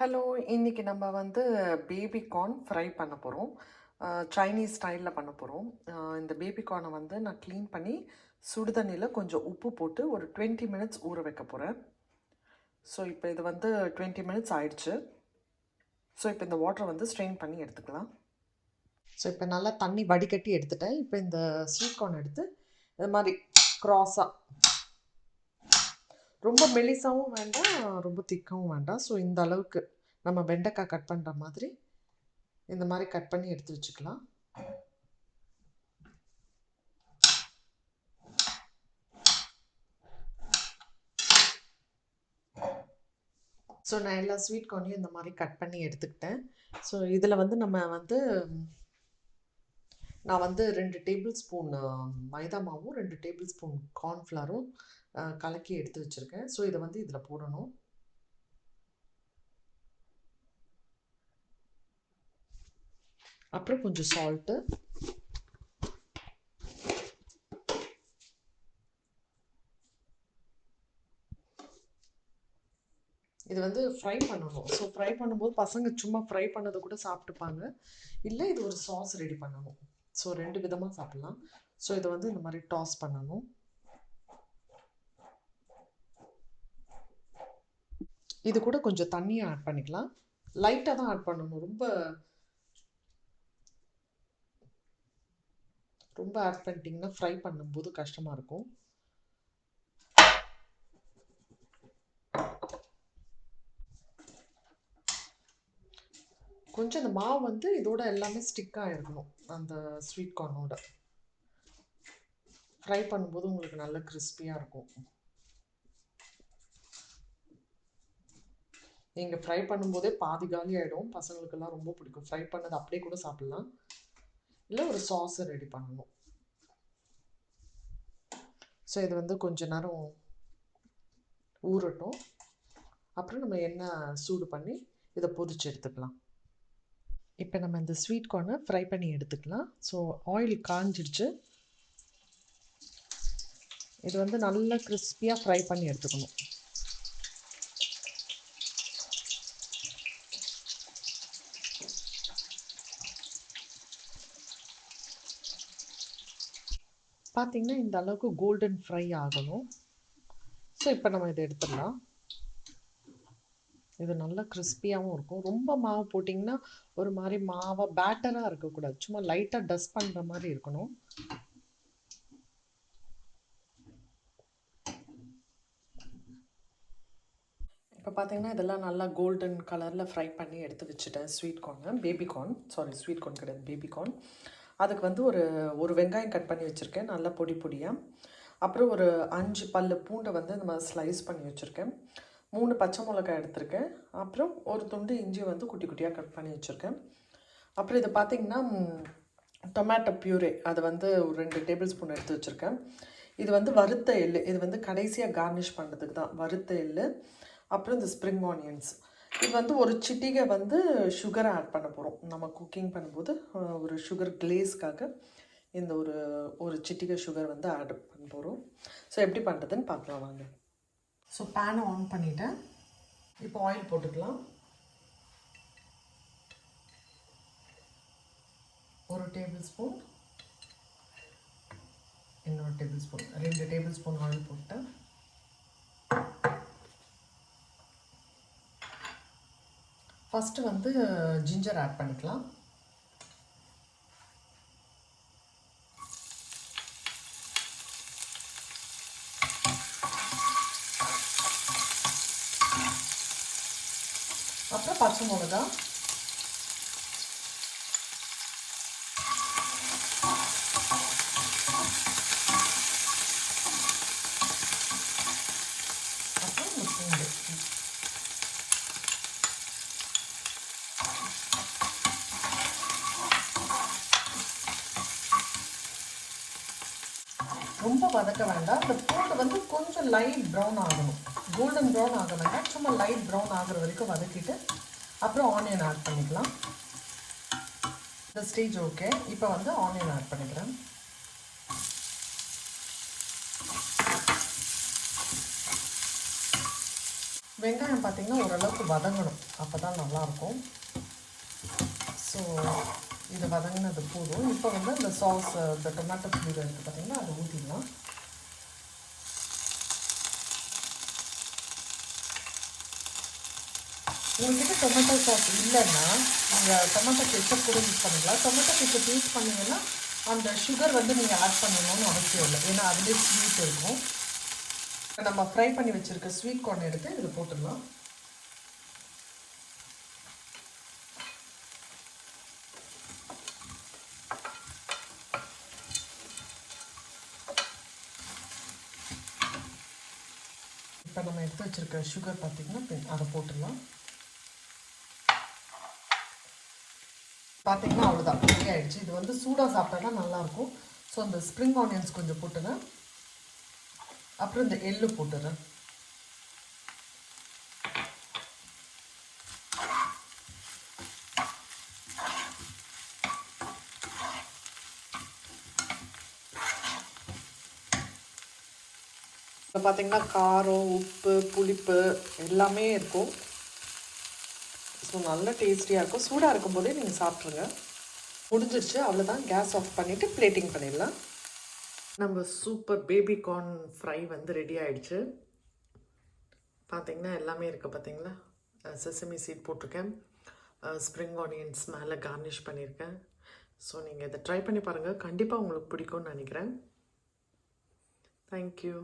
Hello! இன்னைக்கு நம்ம வந்து பேபி கார்ன் ஃப்ரை பண்ண போறோம். சைனீஸ் ஸ்டைல்ல பண்ண போறோம். இந்த பேபி கார்ன வந்து நான் க்ளீன் பண்ணி சுடு தண்ணீல கொஞ்சம் உப்பு போட்டு ஒரு 20 மினிட்ஸ் ஊற வைக்க போறேன். ஸோ இப்போ இது வந்து 20 மினிட்ஸ் ஆயிடுச்சு. ஸோ இப்போ இந்த வாட்டரை வந்து ஸ்ட்ரெயின் பண்ணி எடுத்துக்கலாம். ஸோ இப்போ நல்லா தண்ணி வடிகட்டி எடுத்துட்டேன். இப்போ இந்த ஸ்வீட் கார்ன் எடுத்து இது மாதிரி க்ராஸாக, ரொம்ப மெலிசாவும் வேண்டாம், ரொம்ப திக்காவும் வேண்டாம். ஸோ இந்த அளவுக்கு நம்ம வெண்டைக்காய் கட் பண்ணுற மாதிரி இந்த மாதிரி கட் பண்ணி எடுத்து வச்சுக்கலாம். ஸோ நான் எல்லா ஸ்வீட் கார்னையும் இந்த மாதிரி கட் பண்ணி எடுத்துக்கிட்டேன். ஸோ இதில் வந்து நான் வந்து 2 டேபிள் ஸ்பூன் மைதா மாவும் 2 டேபிள் ஸ்பூன் கார்ன்ஃப்ளவரும் கலக்கி எடுத்து வச்சுருக்கேன். ஸோ இதை வந்து இதில் போடணும். அப்புறம் கொஞ்சம் சால்ட்டு, இது வந்து ஃப்ரை பண்ணணும். ஸோ ஃப்ரை பண்ணும்போது பசங்க சும்மா ஃப்ரை பண்ணதை கூட சாப்பிட்டுப்பாங்க. இல்லை இது ஒரு சாஸ் ரெடி பண்ணணும். ஸோ 2 விதமாக சாப்பிட்லாம். ஸோ இதை வந்து இந்த மாதிரி டாஸ் பண்ணணும். இது கூட கொஞ்சம் தண்ணியை ஆட் பண்ணிக்கலாம். லைட்டாக தான் ஆட் பண்ணணும். ரொம்ப ஆட் பண்ணிட்டிங்கன்னா ஃப்ரை பண்ணும்போது கஷ்டமாக இருக்கும். கொஞ்சம் அந்த மாவு வந்து இதோட எல்லாமே ஸ்டிக்காக இருக்கணும். அந்த ஸ்வீட் கார்னோட ஃப்ரை பண்ணும்போது உங்களுக்கு நல்ல கிறிஸ்பியாக இருக்கும். நீங்கள் ஃப்ரை பண்ணும்போதே பாதி காலி ஆகிடும். பசங்களுக்கெல்லாம் ரொம்ப பிடிக்கும். ஃப்ரை பண்ணது அப்படியே கூட சாப்பிட்லாம், இல்லை ஒரு சாஸை ரெடி பண்ணணும். ஸோ இது வந்து கொஞ்ச நேரம் ஊறட்டும். அப்புறம் நம்ம எண்ணெய் சூடு பண்ணி இதை பொரிச்சு எடுத்துக்கலாம். இப்போ நம்ம இந்த ஸ்வீட் கார்னை ஃப்ரை பண்ணி எடுத்துக்கலாம். ஸோ ஆயில் காஞ்சிடுச்சு. இது வந்து நல்லா கிறிஸ்பியாக ஃப்ரை பண்ணி எடுத்துக்கணும். பார்த்திங்கன்னா இந்த அளவுக்கு கோல்டன் ஃப்ரை ஆகணும். ஸோ இப்போ நம்ம இதை எடுத்துடலாம். இது நல்லா கிறிஸ்பியாகவும் இருக்கும். ரொம்ப மாவு போட்டிங்கன்னா ஒரு மாதிரி மாவாக பேட்டராக இருக்கக்கூடாது. சும்மா லைட்டாக டஸ்ட் பண்ணுற மாதிரி இருக்கணும். இப்போ பார்த்தீங்கன்னா இதெல்லாம் நல்லா கோல்டன் கலரில் ஃப்ரை பண்ணி எடுத்து வச்சுட்டேன். Sweet corn, baby corn, sorry sweet corn கிடையாது, பேபி கார்ன். அதுக்கு வந்து ஒரு வெங்காயம் கட் பண்ணி வச்சுருக்கேன், நல்லா பொடி பொடியாக. அப்புறம் ஒரு 5 பல்லு பூண்டை வந்து இந்த மாதிரி ஸ்லைஸ் பண்ணி வச்சுருக்கேன். 3 பச்சை மிளகாய் எடுத்திருக்கேன். அப்புறம் ஒரு துண்டு இஞ்சி வந்து குட்டி குட்டியாக கட் பண்ணி வச்சுருக்கேன். அப்புறம் இது பார்த்திங்கன்னா டொமேட்டோ பியூரே, அது வந்து ஒரு 2 டேபிள் ஸ்பூன் எடுத்து வச்சுருக்கேன். இது வந்து வறுத்த எள்ளு, இது வந்து கடைசியாக கார்னிஷ் பண்ணுறதுக்கு தான் வறுத்த எள்ளு. அப்புறம் இந்த ஸ்ப்ரிங் ஆனியன்ஸ், இது வந்து ஒரு சிட்டிகை வந்து சுகரை ஆட் பண்ண போகிறோம். நம்ம குக்கிங் பண்ணும்போது ஒரு சுகர் கிளேஸ்க்காக இந்த ஒரு சிட்டிகை சுகர் வந்து ஆட் பண்ண போகிறோம். ஸோ எப்படி பண்ணுறதுன்னு பார்க்கலாம் வாங்க. ஸோ பேனை ஆன் பண்ணிவிட்டேன். இப்போ ஆயில் போட்டுக்கலாம். 1 டேபிள் ஸ்பூன், இன்னொரு table spoon, 2 table spoon oil போட்டேன். ஃபஸ்ட்டு வந்து ஜிஞ்சர் ஆட் பண்ணிக்கலாம். அப்புறம் பச்சை மிளகா, அப்புறம் இந்த பூண்டு. ரொம்ப வதக்க வேண்டாம். இந்த பூண்டு வந்து கொஞ்சம் லைட் ப்ரௌன் ஆகணும். கோல்டன் ப்ரௌன் ஆக வேண்டாம், சும்மா லைட் ப்ரௌன் ஆகிற வரைக்கும் வதக்கிட்டு அப்புறம் ஆனியன் ஆட் பண்ணிக்கலாம். இந்த ஸ்டேஜ் ஓகே. இப்போ வந்து ஆனியன் ஆட் பண்ணிக்கிறேன். வெங்காயம் பார்த்திங்கன்னா ஓரளவுக்கு வதங்கணும், அப்போ தான் நல்லாயிருக்கும். ஸோ இது வதங்கினது போதும். இப்போ வந்து இந்த சாஸ், இந்த டொமேட்டோ ஃப்ளூர் இருக்குது பார்த்திங்கன்னா, அதை ஊற்றிடலாம். உங்கள்கிட்ட டொமேட்டோ சாஸ் இல்லைன்னா நீங்கள் டொமேட்டோ கெச்சப் கூட யூஸ் பண்ணிக்கலாம். டொமேட்டோ கெச்சப் யூஸ் பண்ணிங்கன்னா அந்த சுகர் வந்து நீங்கள் ஆட் பண்ணணும்னு அவசியம் இல்லை, ஏன்னா அதுலேயே ஸ்வீட் இருக்கும். நம்ம ஃப்ரை பண்ணி வச்சுருக்க ஸ்வீட் கார்ன் எடுத்து இது போட்டுடலாம். இப்போ நம்ம எடுத்து வச்சுருக்க சுகர் பார்த்திங்கன்னா அதை போட்டுடலாம். பார்த்திங்கன்னா அவ்வளோதான், ரெடி ஆகிடுச்சு. இது வந்து சூடாக சாப்பிட்டா தான் நல்லாயிருக்கும். ஸோ அந்த ஸ்ப்ரிங் ஆனியன்ஸ் கொஞ்சம் போட்டுறேன், அப்புறம் இந்த எள்ளு போட்டுறேன். இப்போ பார்த்திங்கன்னா காரம், உப்பு, புளிப்பு எல்லாமே இருக்கும். ஸோ நல்ல டேஸ்டியாக இருக்கும். சூடாக இருக்கும்போதே நீங்கள் சாப்பிட்ருங்க. முடிஞ்சிருச்சு, அவ்வளோதான். கேஸ் ஆஃப் பண்ணிவிட்டு பிளேட்டிங் பண்ணிடலாம். நம்ம சூப்பர் பேபி கார்ன் ஃப்ரை வந்து ரெடி ஆகிடுச்சு. பார்த்திங்கன்னா எல்லாமே இருக்குது. பார்த்திங்களா, செசமி சீட் போட்டிருக்கேன், ஸ்ப்ரிங் ஆனியன்ஸ் மேலே கார்னிஷ் பண்ணியிருக்கேன். ஸோ நீங்கள் இதை ட்ரை பண்ணி பாருங்கள், கண்டிப்பாக உங்களுக்கு பிடிக்கும்னு நினைக்கிறேன். தேங்க்யூ.